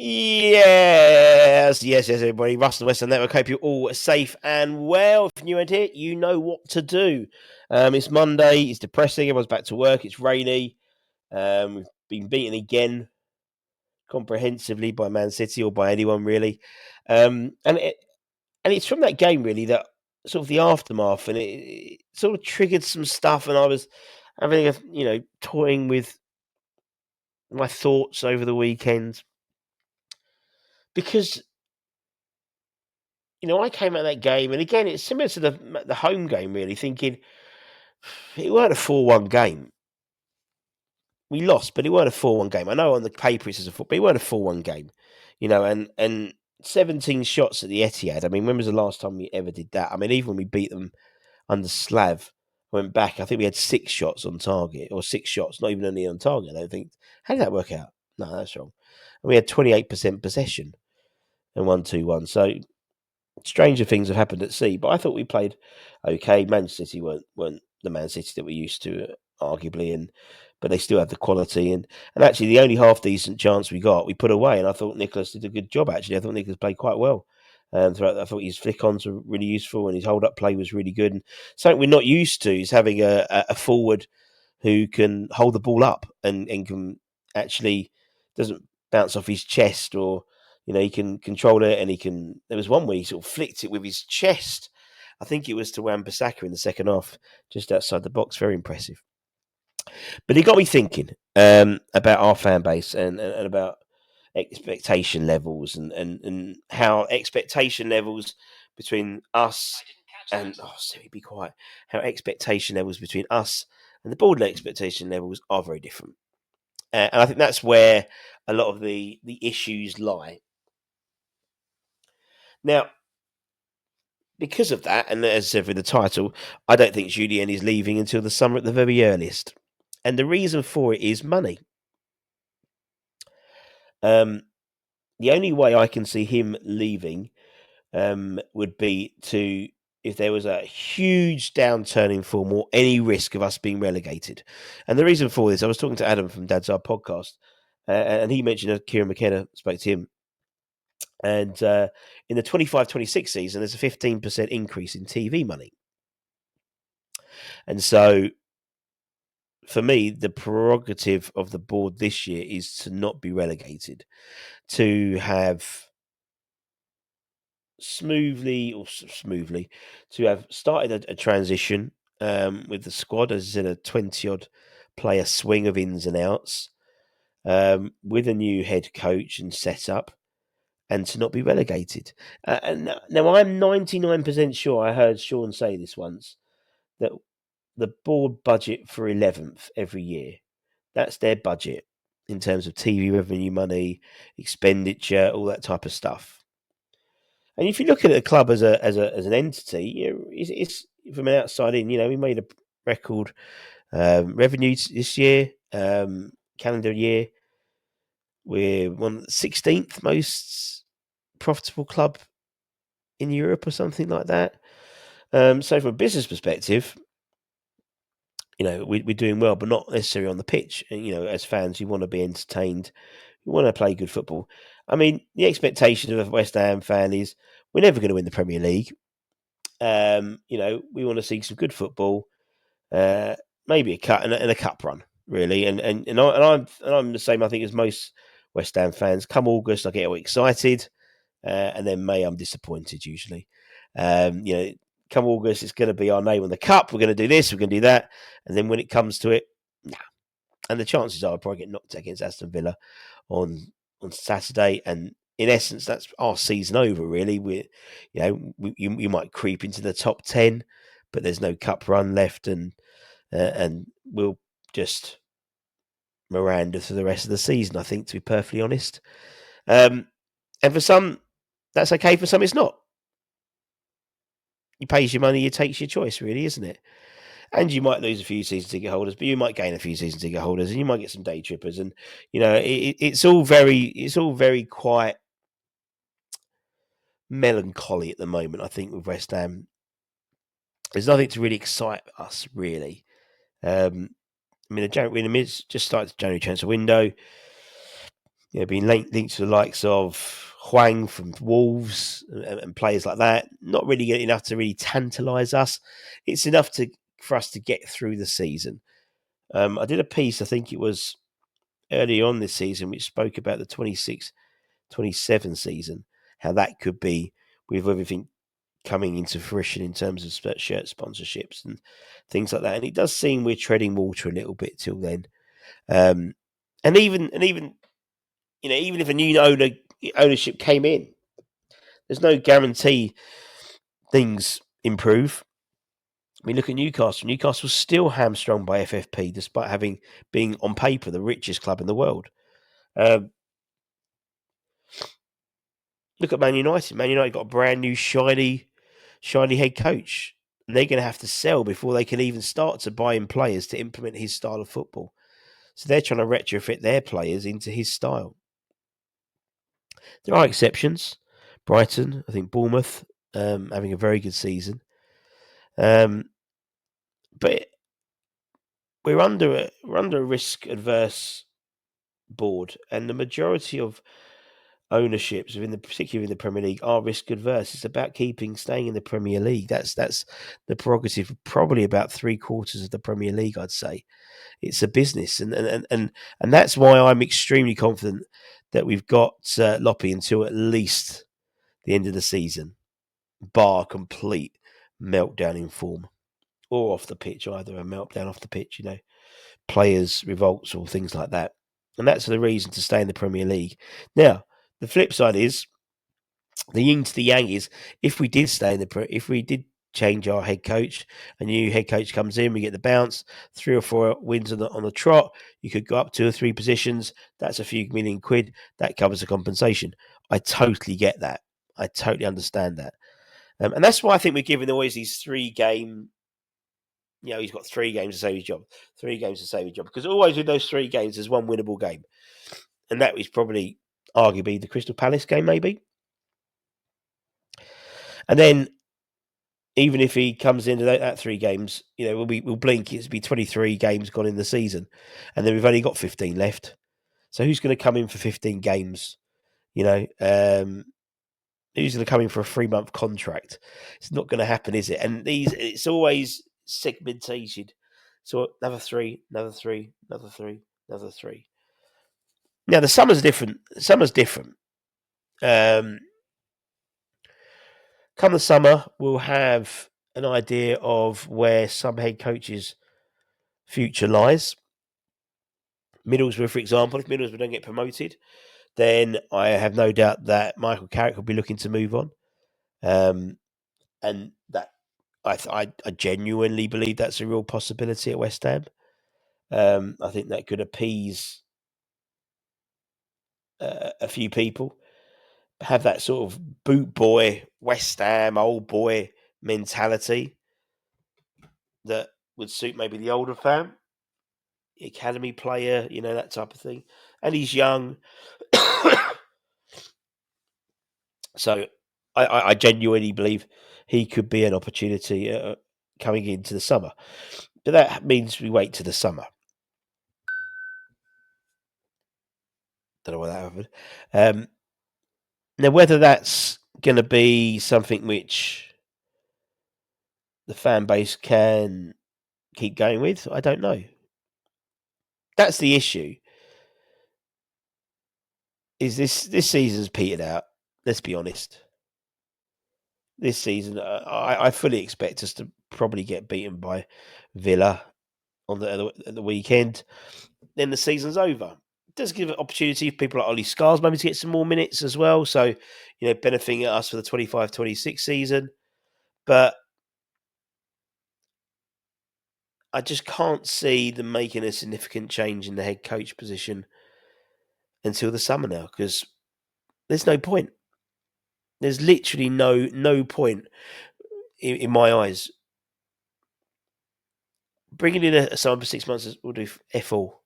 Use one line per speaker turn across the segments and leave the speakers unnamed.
Yes, everybody. Russell Western Network. Hope you're all safe and well. If you're here, you know what to do. It's Monday. It's depressing. Everyone's back to work. It's rainy. We've been beaten again, comprehensively by Man City or by anyone really. And it's from that game really that sort of the aftermath, and it sort of triggered some stuff. And I was having toying with my thoughts over the weekend because I came out of that game, and again, it's similar to the home game, really, thinking it weren't a 4-1 game. We lost, but it weren't a 4-1 game. I know on the paper it says but it weren't a 4-1 game, and 17 shots at the Etihad. I mean, when was the last time we ever did that? I mean, even when we beat them under Slav, went back, I think we had 6 shots on target, or 6 shots, not even only on target. I don't think. How did that work out? No, that's wrong. And we had 28% possession and 1-2-1. So stranger things have happened at sea, but I thought we played okay. Man City weren't the Man City that we used to, arguably, but they still have the quality. And actually, the only half decent chance we got, we put away. And I thought Nicholas did a good job. Actually, I thought Nicholas played quite well. Throughout, I thought his flick-ons were really useful, and his hold-up play was really good. And something we're not used to is having a forward who can hold the ball up and can actually doesn't bounce off his chest, or he can control it, and he can. There was one where he sort of flicked it with his chest. I think it was to Wan-Bissaka in the second half, just outside the box. Very impressive. But it got me thinking about our fan base and about expectation levels, and how expectation levels between us and Siri, be quiet. How expectation levels between us and the board expectation levels are very different, and I think that's where a lot of the issues lie. Now, because of that, and as said with the title, I don't think Julien is leaving until the summer at the very earliest. And the reason for it is money. The only way I can see him leaving would be if there was a huge downturn in form or any risk of us being relegated. And the reason for this, I was talking to Adam from Dad's Our podcast, and he mentioned Kieran McKenna spoke to him. And in the 25-26 season, there's a 15% increase in TV money. And so, for me, the prerogative of the board this year is to not be relegated, to have smoothly, to have started a transition with the squad, as I said, a 20-odd player swing of ins and outs, with a new head coach and setup, and to not be relegated. And now I'm 99% sure, I heard Sean say this once, that the board budget for 11th every year. That's their budget in terms of TV revenue, money, expenditure, all that type of stuff. And if you look at the club as an entity, it's from an outside in. We made a record revenue this year, calendar year. We're one of the 16th most profitable club in Europe, or something like that. So from a business perspective, we're doing well, but not necessarily on the pitch. And, as fans, you want to be entertained. You want to play good football. I mean, the expectation of a West Ham fan is we're never going to win the Premier League. We want to see some good football, maybe a cut and a cup run, really. And I'm the same, I think, as most West Ham fans. Come August, I get all excited, and then May, I'm disappointed usually. Come August, it's going to be our name on the cup. We're going to do this, we're going to do that. And then when it comes to it, nah. And the chances are I'll probably get knocked against Aston Villa on Saturday. And in essence, that's our season over, really. You might creep into the top 10, but there's no cup run left. And we'll just Miranda for the rest of the season, I think, to be perfectly honest. And for some, that's okay. For some, it's not. You pays your money, you takes your choice, really, isn't it? And you might lose a few season ticket holders, but you might gain a few season ticket holders, and you might get some day trippers. And it's all very quite melancholy at the moment, I think, with West Ham. There's nothing to really excite us, really. I mean, just started the January transfer window. Being linked to the likes of Huang from Wolves and players like that. Not really enough to really tantalise us. It's enough for us to get through the season. I did a piece, I think it was early on this season, which spoke about the 26-27 season, how that could be with everything coming into fruition in terms of shirt sponsorships and things like that. And it does seem we're treading water a little bit till then. And even even if a new ownership came in, there's no guarantee things improve. I mean, look at Newcastle. Newcastle's still hamstrung by FFP, despite being on paper the richest club in the world. Look at Man United. Man United got a brand new shiny head coach. And they're going to have to sell before they can even start to buy in players to implement his style of football. So they're trying to retrofit their players into his style. There are exceptions. Brighton, I think Bournemouth, having a very good season. But we're under a risk adverse board, and the majority of ownerships particularly in the Premier League are risk adverse. It's about staying in the Premier League. That's the prerogative of probably about 3/4 of the Premier League, I'd say. It's a business, and that's why I'm extremely confident that we've got Loppy until at least the end of the season, bar complete meltdown in form or off the pitch, either a meltdown off the pitch, players revolts or things like that. And that's the reason to stay in the Premier League. Now, the flip side is the yin to the yang is if we did change our head coach, a new head coach comes in, we get the bounce, 3 or 4 wins on the trot, you could go up 2 or 3 positions. That's a few million quid. That covers the compensation. I totally get that. I totally understand that. And that's why I think we're giving always these 3-game. He's got 3 games to save his job. 3 games to save his job. Because always with those 3 games, there's one winnable game. And that was probably, arguably, the Crystal Palace game, maybe. And then, even if he comes into that 3 games, we'll blink. It'll be 23 games gone in the season. And then we've only got 15 left. So who's going to come in for 15 games? Who's going to come in for a 3-month contract? It's not going to happen, is it? And it's always segmented. So another 3, another 3, another 3, another 3. Now the summer's different. Come the summer, we'll have an idea of where some head coaches' future lies. Middlesbrough, for example, if Middlesbrough don't get promoted, then I have no doubt that Michael Carrick will be looking to move on. And that I genuinely believe that's a real possibility at West Ham. I think that could appease a few people. Have that sort of boot boy, West Ham, old boy mentality that would suit maybe the older fan, the academy player, that type of thing. And he's young. So I genuinely believe he could be an opportunity coming into the summer. But that means we wait to the summer. Don't know why that happened. Now, whether that's going to be something which the fan base can keep going with, I don't know. That's the issue. Is this season's petered out? Let's be honest. This season, I fully expect us to probably get beaten by Villa on the weekend. Then the season's over. It does give an opportunity for people like Ollie Scars maybe to get some more minutes as well. So, benefiting us for the 25-26 season. But I just can't see them making a significant change in the head coach position until the summer now, because there's no point. There's literally no point in my eyes. Bringing in someone for 6 months will do F all.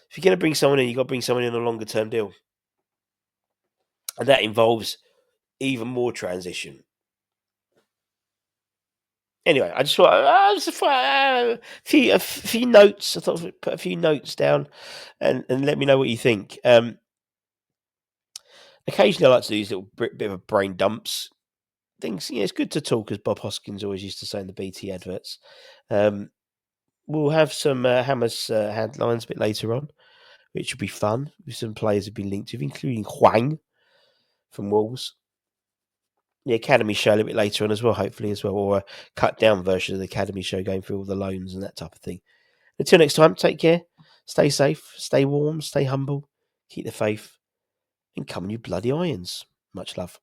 If you're going to bring someone in, you've got to bring someone in on a longer term deal. And that involves even more transition. Anyway, I just thought a few notes. I thought I'd put a few notes down and let me know what you think. Occasionally, I like to do these little bit of a brain dumps things. It's good to talk, as Bob Hoskins always used to say in the BT adverts. We'll have some Hammers headlines a bit later on, which will be fun, with some players have been linked with, including Hwang from Wolves. The Academy show a little bit later on as well, hopefully, as well, or a cut down version of the Academy show going through all the loans and that type of thing. Until next time, take care, stay safe, stay warm, stay humble, keep the faith, and come on, you bloody irons. Much love.